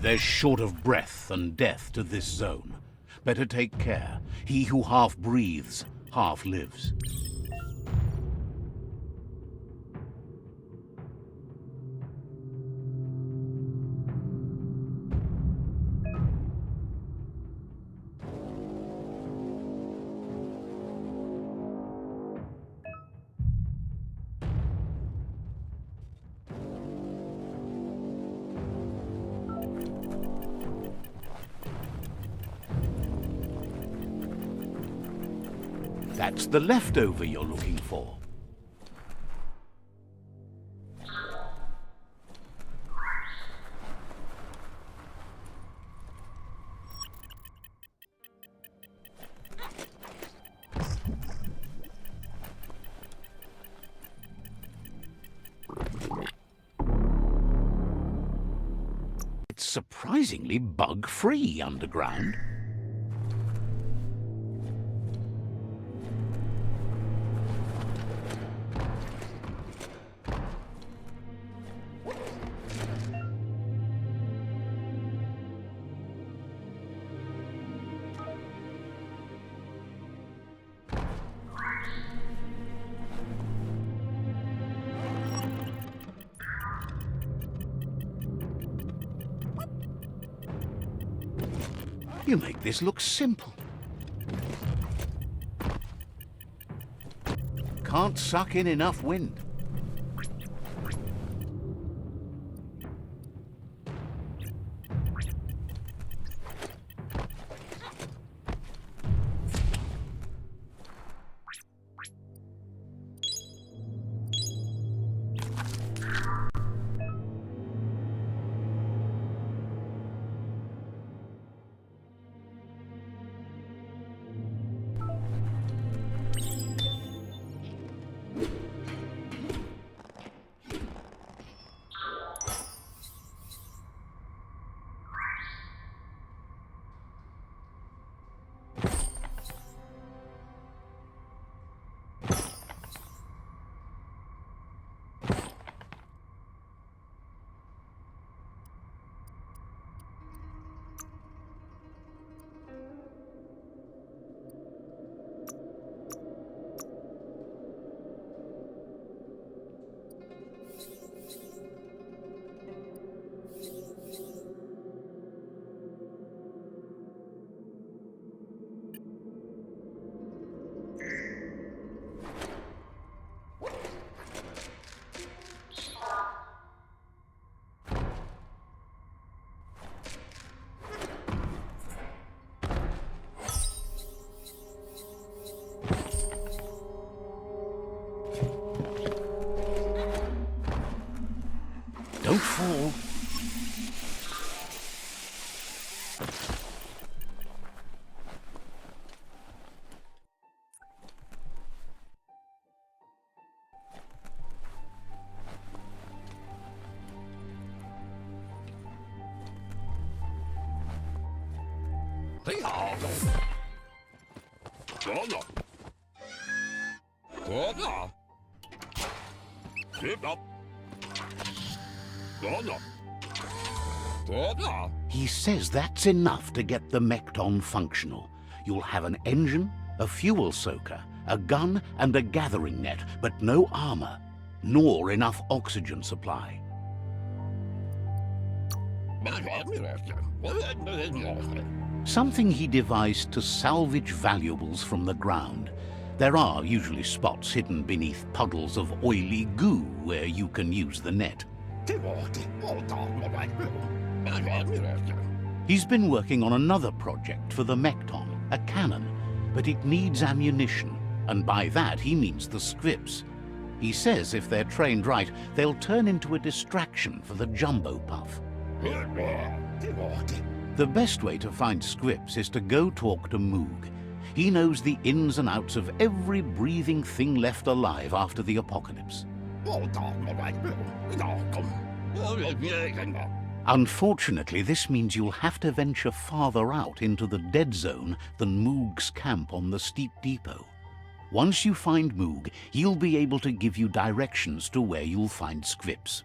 There's short of breath and death to this zone. Better take care. He who half breathes, half lives. That's the leftover you're looking for. It's surprisingly bug-free underground. You make this look simple. Can't suck in enough wind. Don't fall. He says that's enough to get the MEKTON functional. You'll have an engine, a fuel soaker, a gun and a gathering net, but no armor, nor enough oxygen supply. Something he devised to salvage valuables from the ground. There are usually spots hidden beneath puddles of oily goo where you can use the net. He's been working on another project for the MEKTON, a cannon, but it needs ammunition, and by that he means the scripts. He says if they're trained right, they'll turn into a distraction for the jumbo puff. The best way to find scripts is to go talk to Moog. He knows the ins and outs of every breathing thing left alive after the apocalypse. Unfortunately, this means you'll have to venture farther out into the dead zone than Moog's camp on the steep depot. Once you find Moog, he'll be able to give you directions to where you'll find scripts.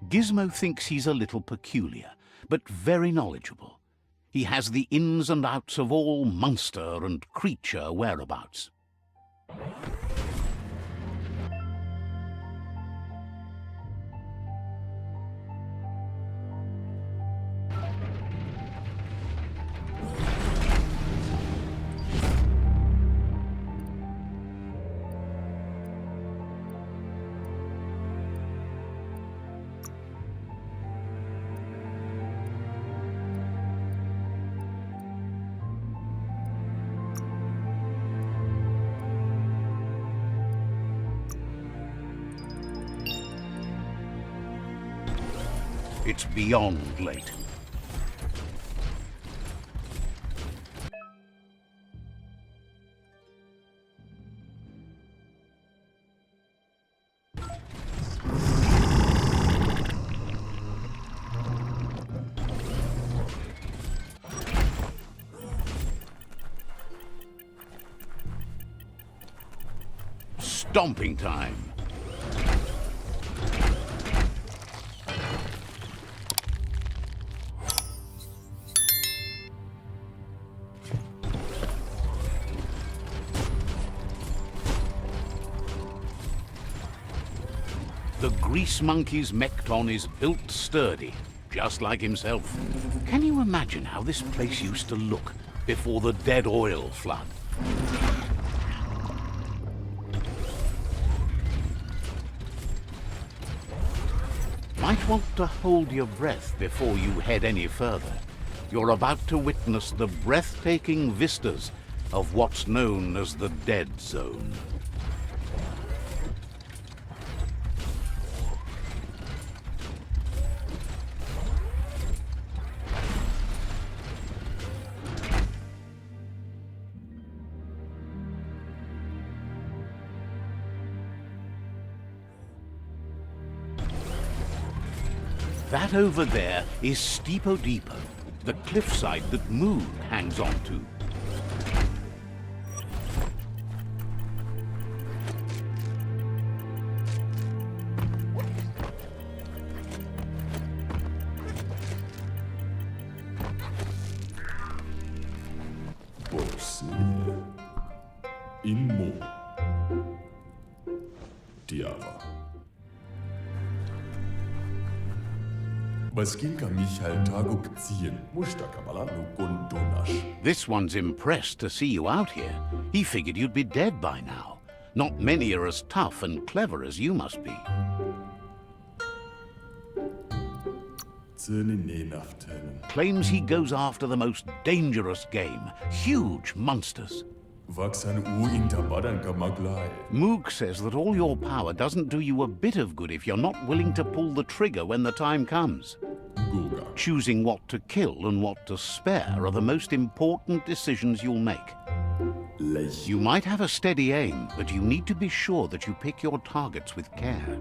Gizmo thinks he's a little peculiar, but very knowledgeable. He has the ins and outs of all monster and creature whereabouts. It's beyond late. Stomping time. The grease monkey's MEKTON is built sturdy, just like himself. Can you imagine how this place used to look before the dead oil flood? Might want to hold your breath before you head any further. You're about to witness the breathtaking vistas of what's known as the Dead Zone. That over there is Steepo Depot, the cliffside that Moog hangs on to. This one's impressed to see you out here. He figured you'd be dead by now. Not many are as tough and clever as you must be. Claims he goes after the most dangerous game, huge monsters. Moog says that all your power doesn't do you a bit of good if you're not willing to pull the trigger when the time comes. Choosing what to kill and what to spare are the most important decisions you'll make. You might have a steady aim, but you need to be sure that you pick your targets with care.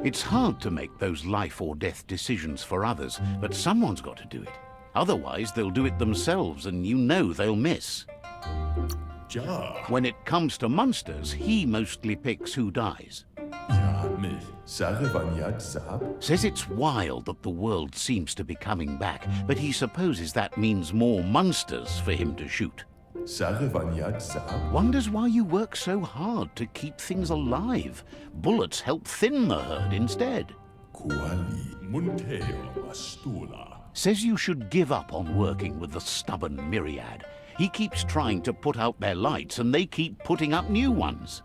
It's hard to make those life or death decisions for others, but someone's got to do it. Otherwise, they'll do it themselves, and you know they'll miss. When it comes to monsters, he mostly picks who dies. Says it's wild that the world seems to be coming back, but he supposes that means more monsters for him to shoot. Wonders why you work so hard to keep things alive. Bullets help thin the herd instead. Says you should give up on working with the stubborn myriad. He keeps trying to put out their lights and they keep putting up new ones.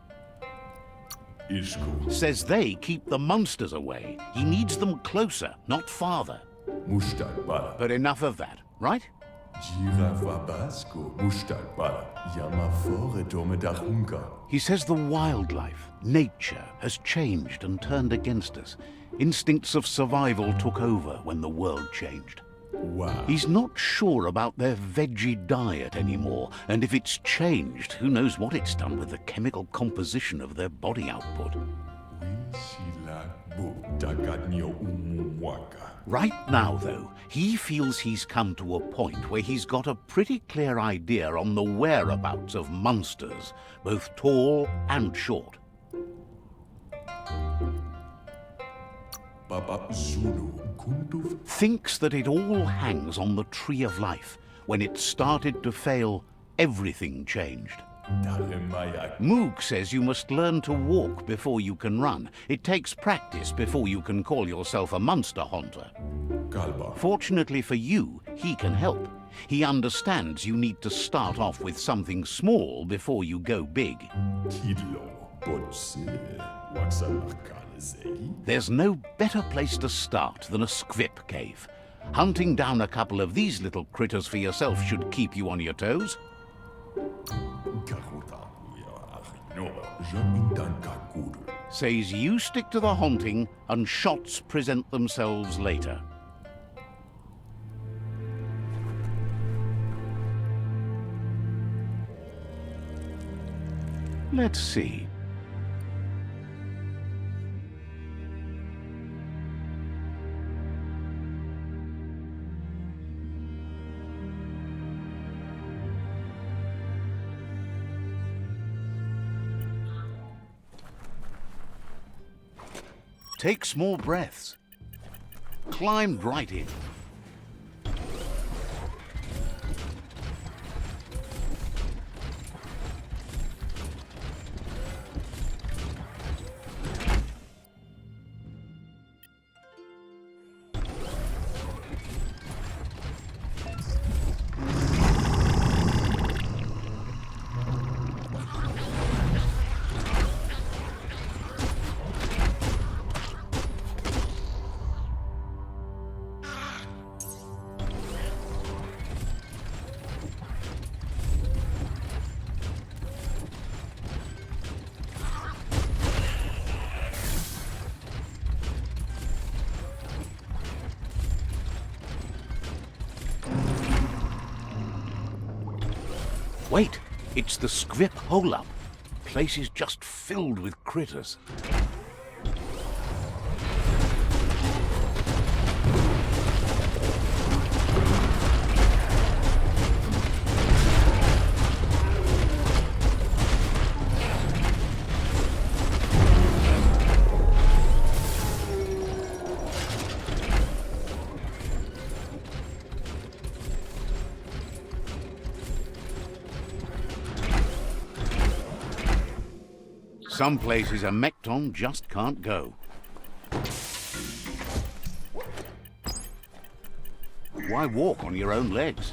Says they keep the monsters away. He needs them closer, not farther. But enough of that, right? He says the wildlife, nature, has changed and turned against us. Instincts of survival took over when the world changed. Wow. He's not sure about their veggie diet anymore, and if it's changed, who knows what it's done with the chemical composition of their body output. Right now, though, he feels he's come to a point where he's got a pretty clear idea on the whereabouts of monsters, both tall and short. Thinks that it all hangs on the tree of life. When it started to fail, everything changed. Moog says you must learn to walk before you can run. It takes practice before you can call yourself a monster hunter. Fortunately for you, he can help. He understands you need to start off with something small before you go big. There's no better place to start than a scrip cave. Hunting down a couple of these little critters for yourself should keep you on your toes. Says you stick to the hunting and shots present themselves later. Let's see. Take small breaths. Climbed right in. Wait, it's the scrip hole-up. Place is just filled with critters. Some places a MEKTON just can't go. Why walk on your own legs?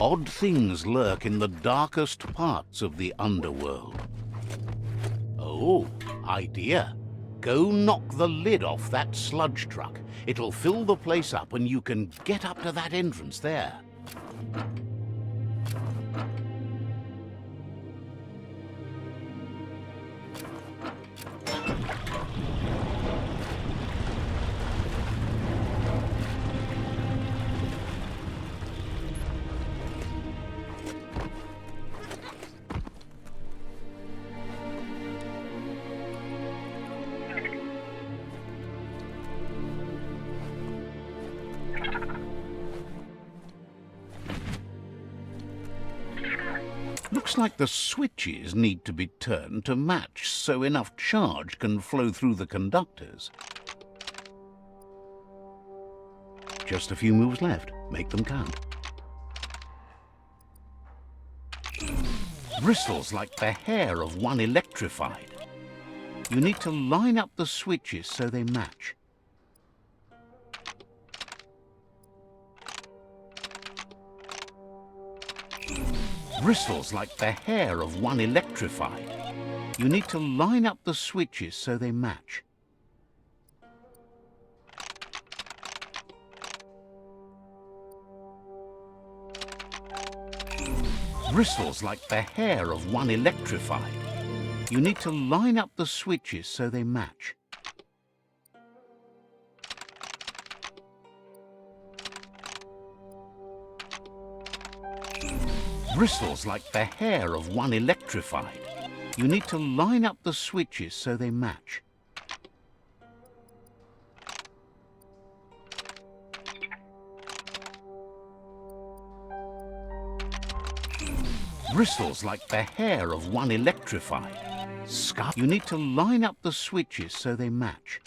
Odd things lurk in the darkest parts of the underworld. Oh, idea. Go knock the lid off that sludge truck. It'll fill the place up and you can get up to that entrance there. Looks like the switches need to be turned to match so enough charge can flow through the conductors. Just a few moves left. Make them count. Bristles like the hair of one electrified. You need to line up the switches so they match. Bristles like the hair of one electrified. You need to line up the switches so they match. Bristles like the hair of one electrified. You need to line up the switches so they match. Bristles like the hair of one electrified. You need to line up the switches so they match. Bristles like the hair of one electrified. You need to line up the switches so they match.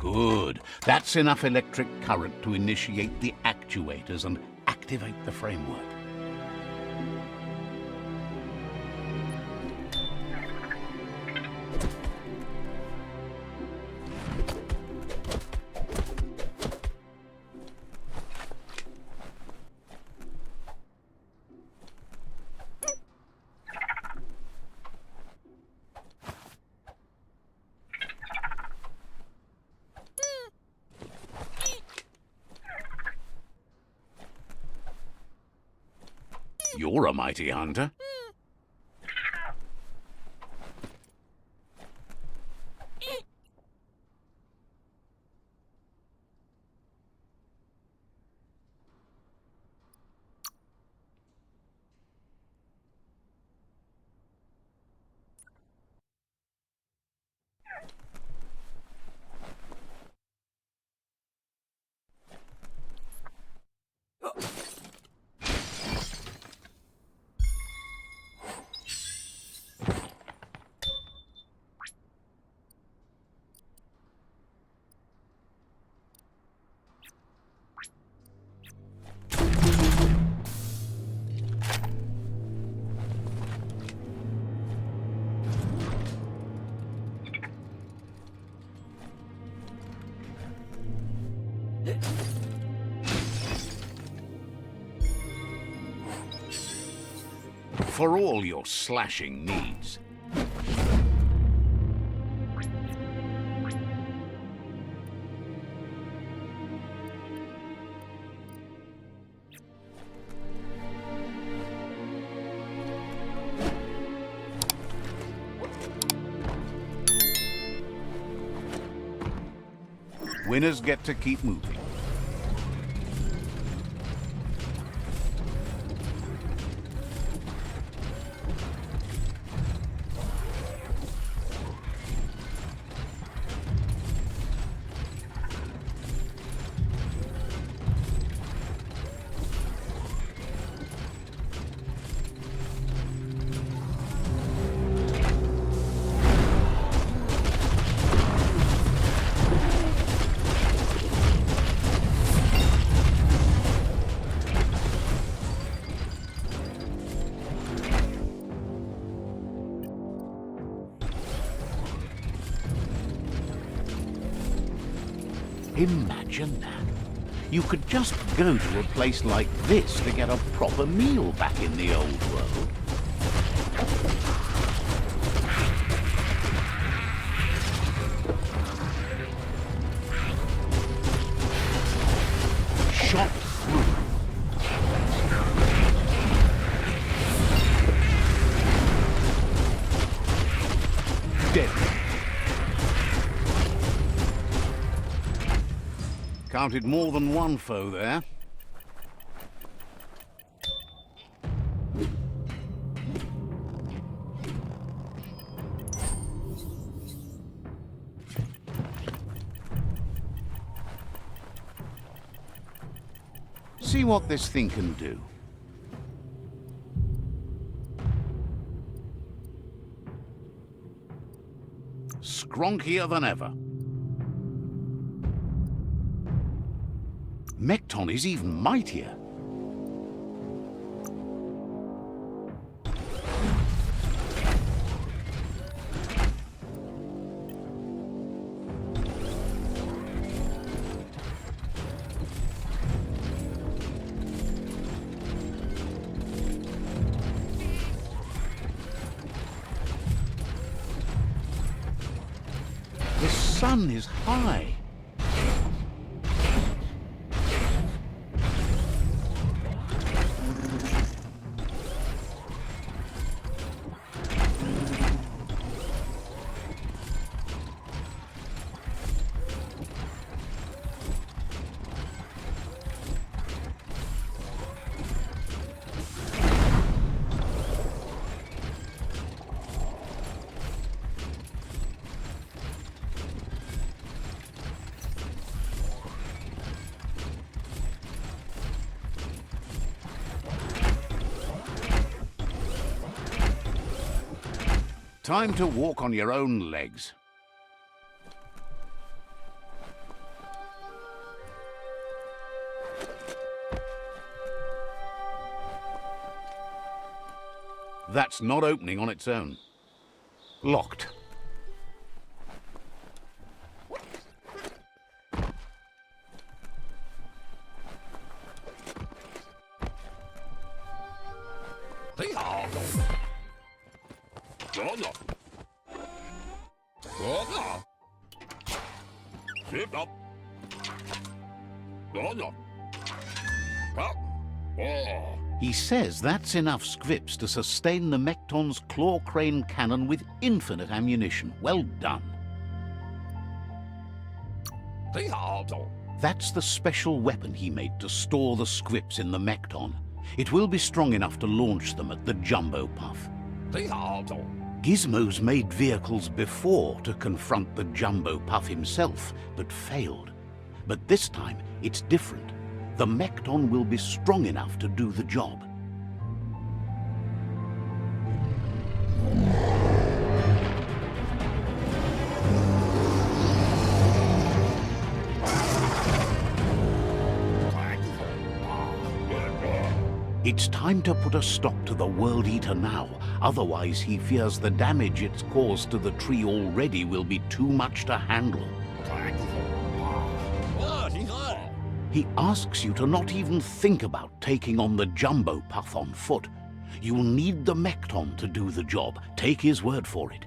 Good. That's enough electric current to initiate the actuators and activate the framework. You're a mighty hunter. For all your slashing needs. Winners get to keep moving. Imagine that. You could just go to a place like this to get a proper meal back in the old world. Shot through. Dead. Counted more than one foe there. See what this thing can do. Skronkier than ever. MEKTON is even mightier. The sun is high. Time to walk on your own legs. That's not opening on its own. Locked. He says that's enough scripts to sustain the MEKTON's claw crane cannon with infinite ammunition. Well done. That's the special weapon he made to store the scripts in the MEKTON. It will be strong enough to launch them at the Jumbo Puff. Gizmo's made vehicles before to confront the Jumbo Puff himself, but failed. But this time, it's different. The MEKTON will be strong enough to do the job. It's time to put a stop to the World Eater now, otherwise he fears the damage it's caused to the tree already will be too much to handle. He asks you to not even think about taking on the Jumbo Puff on foot. You'll need the MEKTON to do the job. Take his word for it.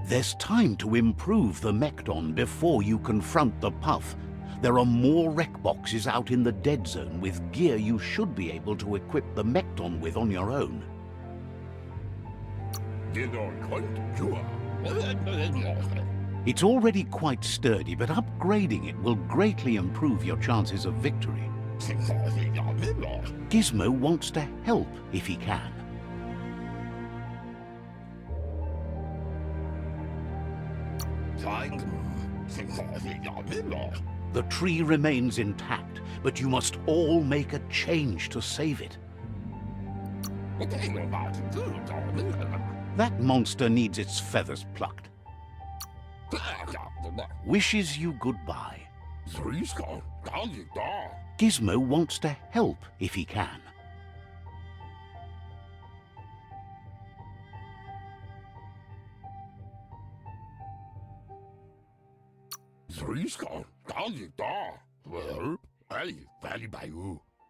There's time to improve the MEKTON before you confront the Puff. There are more wreck boxes out in the dead zone with gear you should be able to equip the MEKTON with on your own. It's already quite sturdy, but upgrading it will greatly improve your chances of victory. Gizmo wants to help if he can. The tree remains intact, but you must all make a change to save it. That monster needs its feathers plucked. Wishes you goodbye. Gizmo wants to help if he can.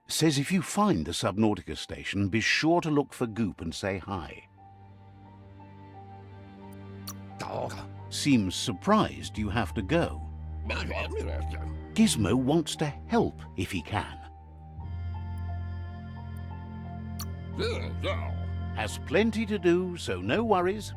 Says if you find the Subnautica station, be sure to look for Goop and say hi. Seems surprised you have to go. Gizmo wants to help if he can. Has plenty to do, so no worries.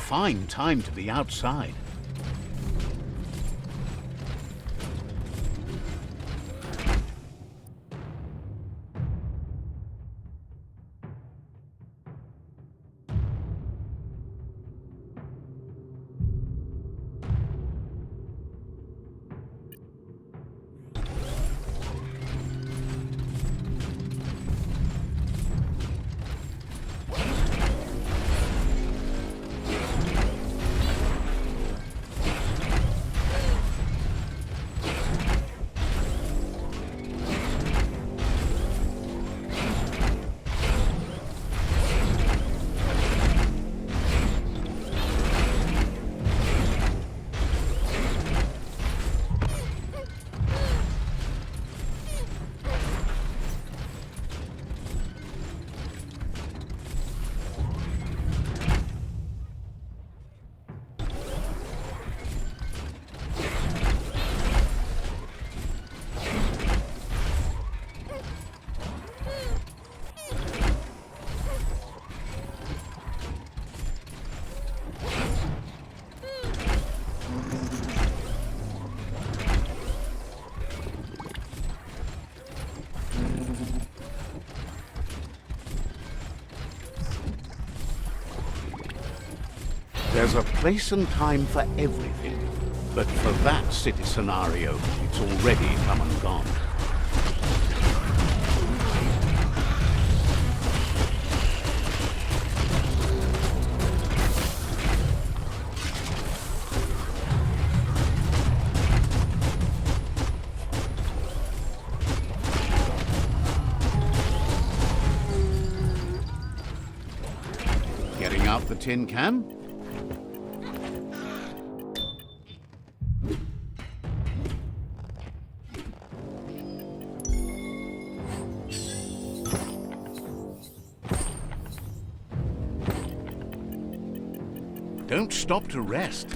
Fine time to be outside. There's a place and time for everything. But for that city scenario, it's already come and gone. Getting out the tin can? Don't stop to rest.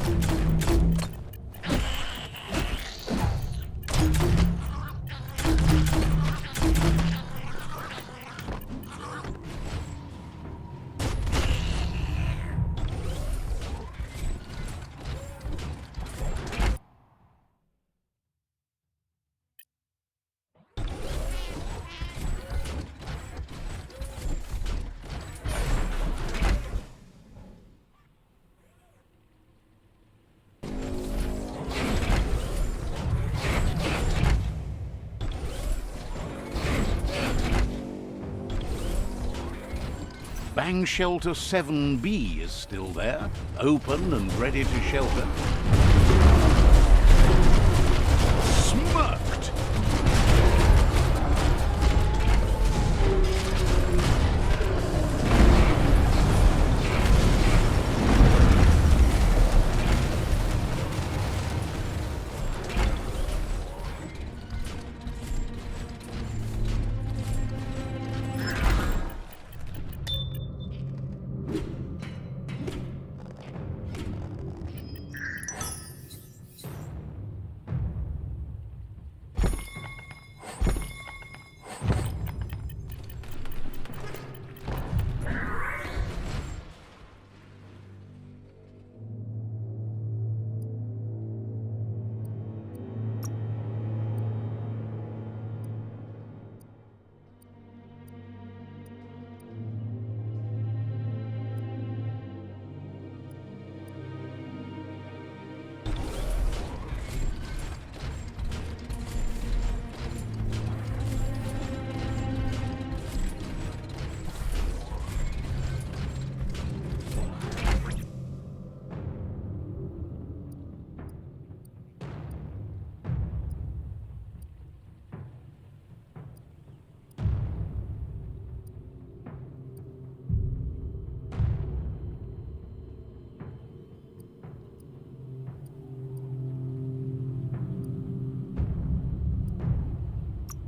Bang Shelter 7B is still there, open and ready to shelter. Smirked!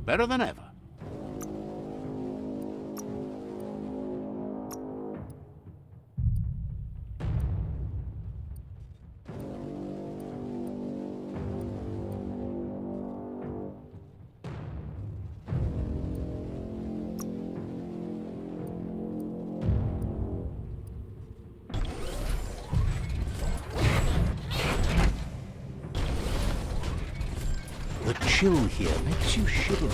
Better than ever. The chill here makes you shiver.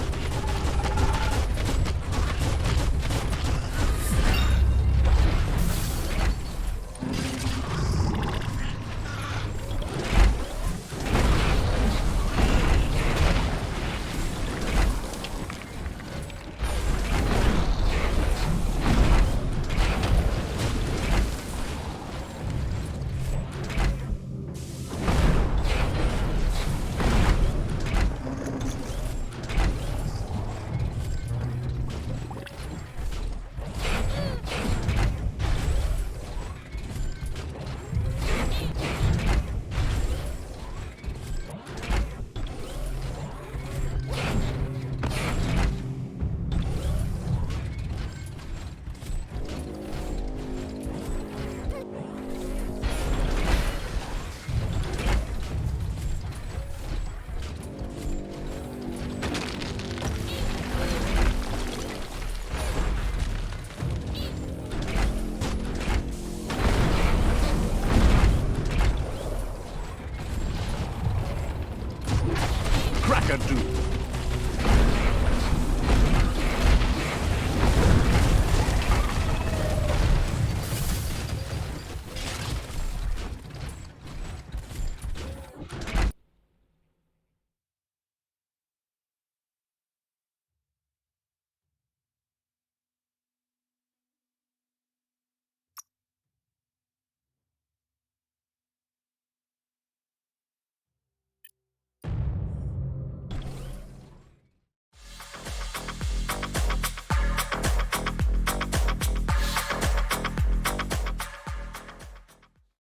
Crack-a-doodle.